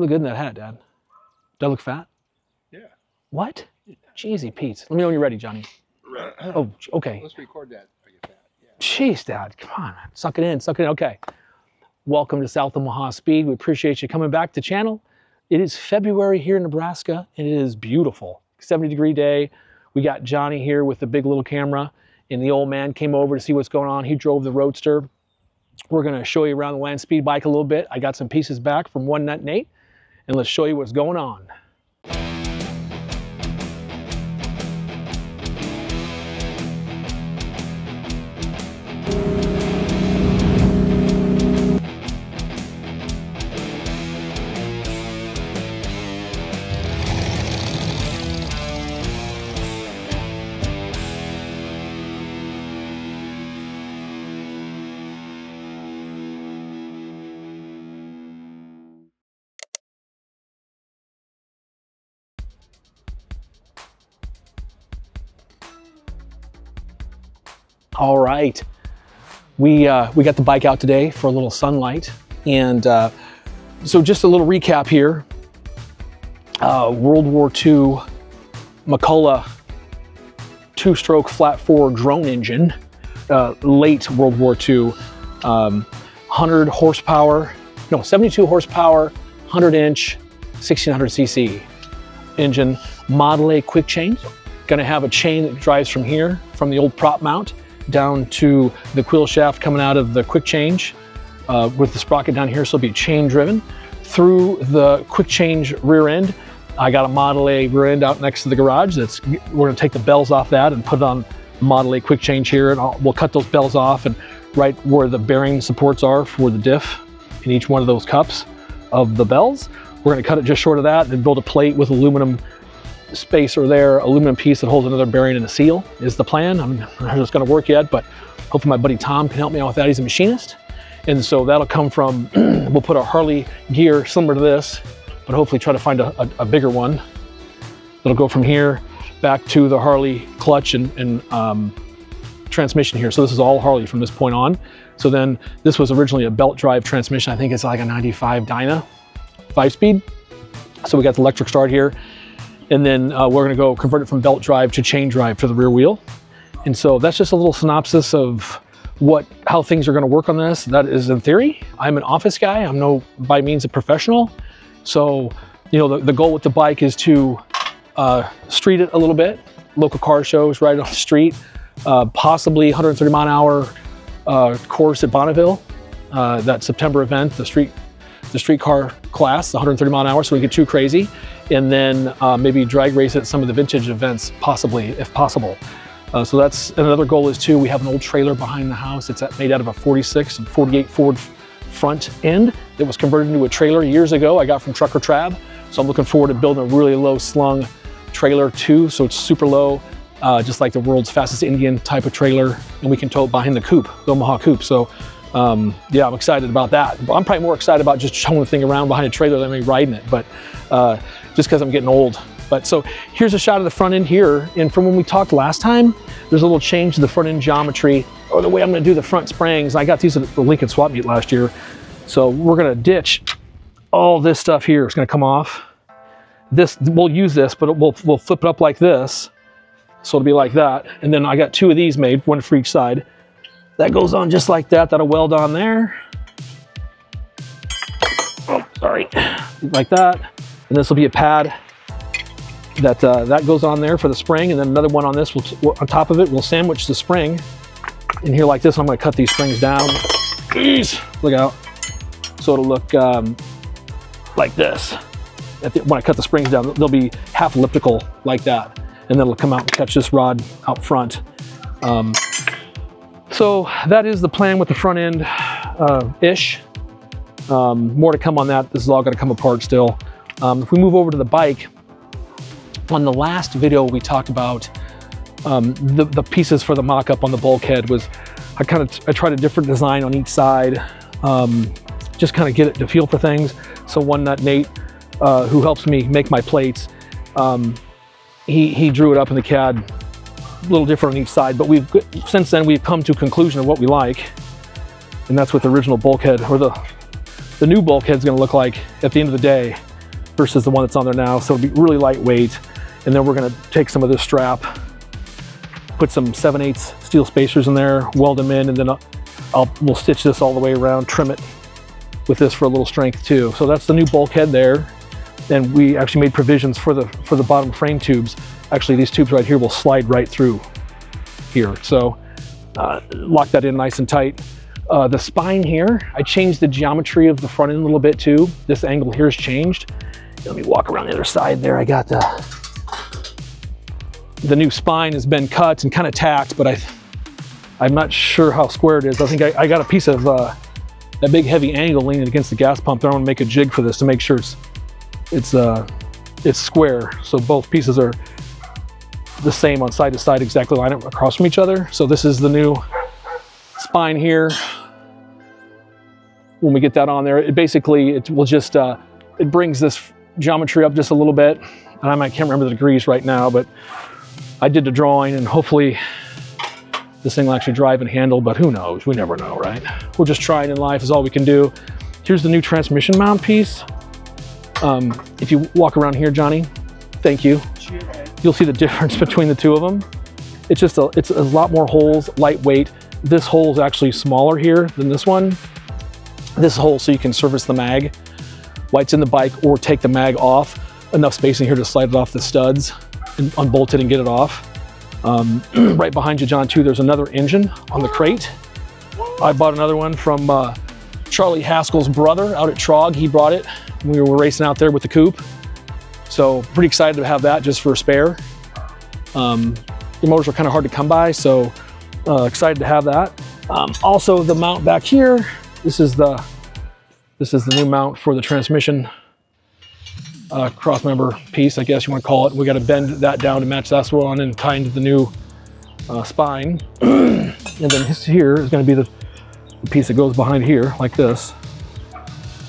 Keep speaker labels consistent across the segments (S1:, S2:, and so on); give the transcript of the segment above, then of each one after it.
S1: Look good in that hat, Dad. Do I look fat?
S2: Yeah.
S1: What? Jeezy Pete. Let me know when you're ready, Johnny.
S2: Right.
S1: Oh, okay.
S2: Let's record that. I get that. Yeah.
S1: Jeez, Dad. Come on, man. Suck it in. Suck it in. Okay. Welcome to South Omaha Speed. We appreciate you coming back to the channel. It is February here in Nebraska, and it is beautiful. 70-degree day. We got Johnny here with the big little camera, and the old man came over to see what's going on. He drove the Roadster. We're going to show you around the land speed bike a little bit. I got some pieces back from One Nut Nate, and let's show you what's going on. All right, we got the bike out today for a little sunlight, and so just a little recap here. World War II McCulloch 2-stroke flat 4 drone engine, late World War II, 100 horsepower, no, 72 horsepower, 100-inch, 1600cc engine, Model A quick chain. Gonna have a chain that drives from here, from the old prop mount, down to the quill shaft coming out of the quick change with the sprocket down here, so it'll be chain driven. Through the quick change rear end, I got a Model A rear end out next to the garage. We're gonna take the bells off that and put it on Model A quick change here, and we'll cut those bells off, and right where the bearing supports are for the diff in each one of those cups of the bells, we're gonna cut it just short of that and build a plate with aluminum spacer there, aluminum piece that holds another bearing and a seal is the plan. I'm not sure it's going to work yet, but hopefully my buddy Tom can help me out with that. He's a machinist, and so that'll come from we'll put a Harley gear similar to this, but hopefully try to find a bigger one that'll go from here back to the Harley clutch and transmission here. So this is all Harley from this point on. So then this was originally a belt drive transmission. I think it's like a 95 Dyna 5-speed. So we got the electric start here. And then we're gonna go convert it from belt drive to chain drive to the rear wheel. And so that's just a little synopsis of how things are gonna work on this. That is in theory. I'm an office guy. I'm no by means a professional. So, you know, the goal with the bike is to street it a little bit, local car shows, ride it on the street, possibly 130 mile an hour course at Bonneville, that September event, the streetcar class, 130 mile an hour, so we get too crazy. And then maybe drag race at some of the vintage events, possibly, if possible. So that's another goal is too, we have an old trailer behind the house. It's made out of a 46 and 48 Ford front end that was converted into a trailer years ago. I got from Trucker Trab. So I'm looking forward to building a really low slung trailer too. So it's super low, just like the world's fastest Indian type of trailer. And we can tow it behind the coupe, the Omaha coupe. So yeah, I'm excited about that. I'm probably more excited about just showing the thing around behind a trailer than me riding it, but just because I'm getting old. But so here's a shot of the front end here. And from when we talked last time, there's a little change to the front end geometry or the way I'm gonna do the front springs. I got these at the Lincoln swap meet last year. So we're gonna ditch all this stuff here. It's gonna come off. This, we'll use this, but we'll flip it up like this. So it'll be like that. And then I got 2 of these made, one for each side. That goes on just like that. That'll weld on there. Oh, sorry. Like that. And this will be a pad that goes on there for the spring. And then another one on this, on top of it, we'll sandwich the spring in here like this. I'm gonna cut these springs down. Jeez, look out. So it'll look like this. When I cut the springs down, they'll be half elliptical like that. And then it'll come out and catch this rod out front. So that is the plan with the front end ish. More to come on that. This is all gonna come apart still. If we move over to the bike, on the last video we talked about the pieces for the mock-up on the bulkhead was, I tried a different design on each side, just kind of get it to feel for things. So One Nut Nate, who helps me make my plates, he drew it up in the CAD a little different on each side, but since then we've come to a conclusion of what we like, and that's what the original bulkhead or the new bulkhead is going to look like at the end of the day. versus the one that's on there now. So it'll be really lightweight. And then we're gonna take some of this strap, put some 7/8 steel spacers in there, weld them in, and then we'll stitch this all the way around, trim it with this for a little strength too. So that's the new bulkhead there. And we actually made provisions for the bottom frame tubes. Actually, these tubes right here will slide right through here. So lock that in nice and tight. The spine here, I changed the geometry of the front end a little bit too. This angle here has changed. Let me walk around the other side there. I got the new spine has been cut and kind of tacked, but I'm not sure how square it is. I think I got a piece of that big heavy angle leaning against the gas pump there. I'm gonna make a jig for this to make sure it's square. So both pieces are the same on side to side, exactly line up across from each other. So this is the new spine here. When we get that on there, it will just, it brings this geometry up just a little bit. And I can't remember the degrees right now, but I did the drawing, and hopefully this thing will actually drive and handle, but who knows? We never know, right? We're just trying in life is all we can do. Here's the new transmission mount piece. If you walk around here, Johnny, thank you. You'll see the difference between the two of them. It's a lot more holes, lightweight. This hole is actually smaller here than this one. This hole so you can service the mag while it's in the bike, or take the mag off. Enough space in here to slide it off the studs and unbolt it and get it off. Right behind you, John, too, there's another engine on the crate. I bought another one from Charlie Haskell's brother out at Trog. He brought it when we were racing out there with the coupe. So pretty excited to have that just for a spare. The motors are kind of hard to come by, so excited to have that. Also, the mount back here, this is the new mount for the transmission cross member piece, I guess you want to call it. We got to bend that down to match this one and tie into the new spine. And then this here is going to be the piece that goes behind here, like this,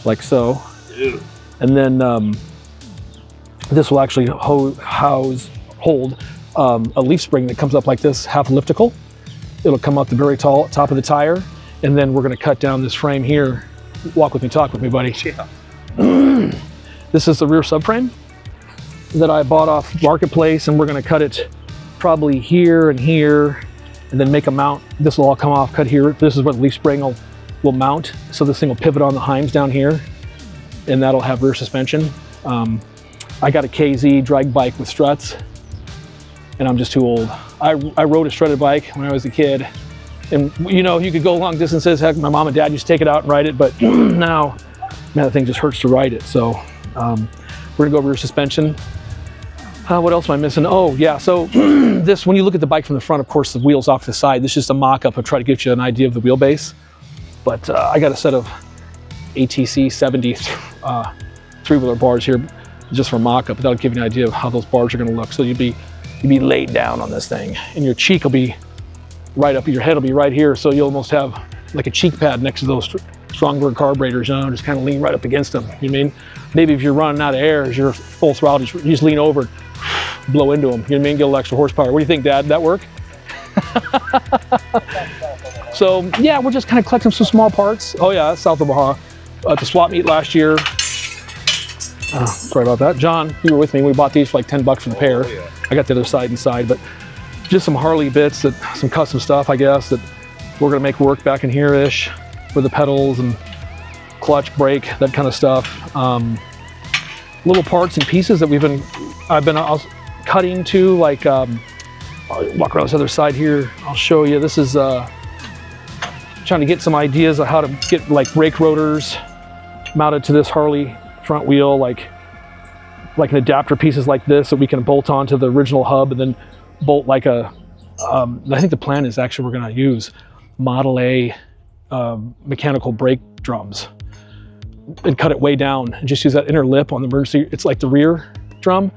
S1: like so. Ew. And then this will actually hold a leaf spring that comes up like this, half elliptical. It'll come up the very tall top of the tire, and then we're going to cut down this frame here. Walk with me, talk with me, buddy. Yeah. This is the rear subframe that I bought off Marketplace, and we're going to cut it probably here and here, and then make a mount. This will all come off, cut here. This is what the leaf spring will mount. So this thing will pivot on the Heims down here, and that'll have rear suspension. I got a KZ drag bike with struts, and I'm just too old. I rode a strutted bike when I was a kid, and you know, you could go long distances. Heck, my mom and dad used to take it out and ride it, but now, man, the thing just hurts to ride it. So we're gonna go rear suspension. What else am I missing? Oh yeah, so this, when you look at the bike from the front, of course the wheel's off to the side. This is just a mock-up to try to get you an idea of the wheelbase. But I got a set of ATC 70 three-wheeler bars here just for mock-up. That'll give you an idea of how those bars are gonna look. So you'd be laid down on this thing, and your cheek will be right up, your head will be right here, so you'll almost have like a cheek pad next to those Strongberg carburetors, you know, just kind of lean right up against them. You know what I mean? Maybe if you're running out of air, as you're full throttle, you just lean over, blow into them. You know what I mean? Get a little extra horsepower. What do you think, Dad? Did that work? So yeah, we're just kind of collecting some small parts. Oh yeah, that's South Omaha. At the swap meet last year. Sorry about that. John, you were with me. We bought these for like 10 bucks for the pair. Oh, yeah. I got the other side inside, but just some Harley bits, some custom stuff, I guess, that we're gonna make work back in here-ish for the pedals and clutch, brake, that kind of stuff. Little parts and pieces that I've been cutting to, like, I'll walk around this other side here. I'll show you. This is trying to get some ideas of how to get like brake rotors mounted to this Harley front wheel, like an adapter pieces like this that we can bolt onto the original hub, and then bolt like I think the plan is actually we're going to use Model A mechanical brake drums and cut it way down and just use that inner lip on the emergency. It's like the rear drum.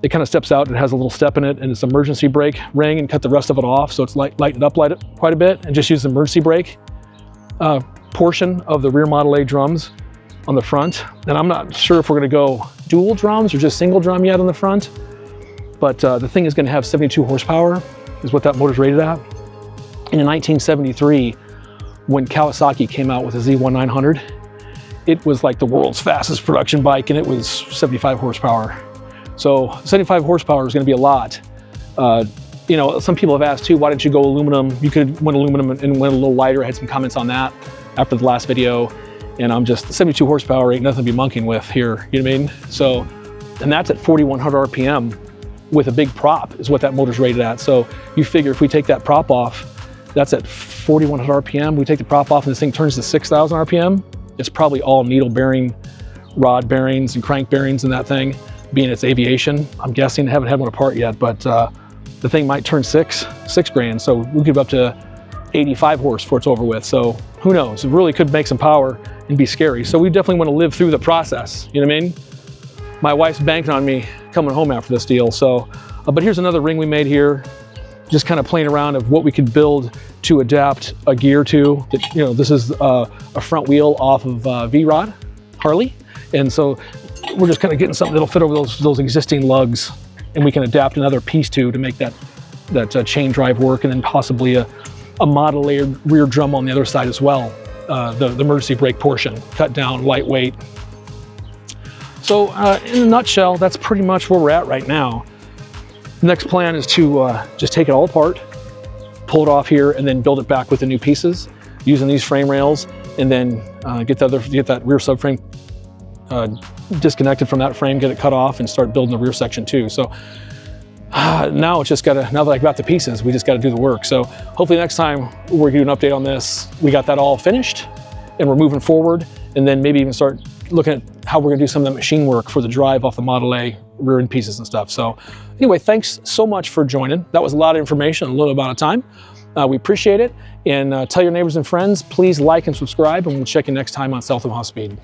S1: It kind of steps out and it has a little step in it, and it's emergency brake ring, and cut the rest of it off so it's lighten it up quite a bit, and just use the emergency brake portion of the rear Model A drums on the front. And I'm not sure if we're going to go dual drums or just single drum yet on the front, but the thing is going to have 72 horsepower is what that motor's rated at. And in 1973, when Kawasaki came out with the Z1900, it was like the world's fastest production bike, and it was 75 horsepower. So 75 horsepower is going to be a lot. You know, some people have asked too, why didn't you go aluminum? You could have went aluminum and went a little lighter. I had some comments on that after the last video. And I'm just, 72 horsepower ain't nothing to be monkeying with here, you know what I mean? So, and that's at 4,100 RPM with a big prop is what that motor's rated at. So you figure if we take that prop off, that's at 4,100 RPM. We take the prop off and this thing turns to 6,000 RPM. It's probably all needle bearing, rod bearings and crank bearings in that thing, being its aviation. I'm guessing, I haven't had one apart yet, but the thing might turn six grand. So we could be up to 85 horse before it's over with. So who knows? It really could make some power and be scary. So we definitely want to live through the process. You know what I mean? My wife's banking on me coming home after this deal. So, but here's another ring we made here. Just kind of playing around of what we could build to adapt a gear to. You know, this is a front wheel off of V-Rod Harley. And so we're just kind of getting something that'll fit over those existing lugs, and we can adapt another piece to make that chain drive work, and then possibly a model layered rear drum on the other side as well. The emergency brake portion, cut down, lightweight. So in a nutshell, that's pretty much where we're at right now. The next plan is to just take it all apart, pull it off here, and then build it back with the new pieces using these frame rails, and then get that rear subframe disconnected from that frame, get it cut off, and start building the rear section too. So now it's just gotta, now that I got the pieces, we just gotta do the work. So hopefully next time we're gonna do an update on this, we got that all finished and we're moving forward, and then maybe even start looking at how we're gonna do some of the machine work for the drive off the Model A rear end pieces and stuff. So anyway, thanks so much for joining. That was a lot of information in a little amount of time. We appreciate it, and tell your neighbors and friends, please like and subscribe, and we'll check you next time on South Omaha Speed.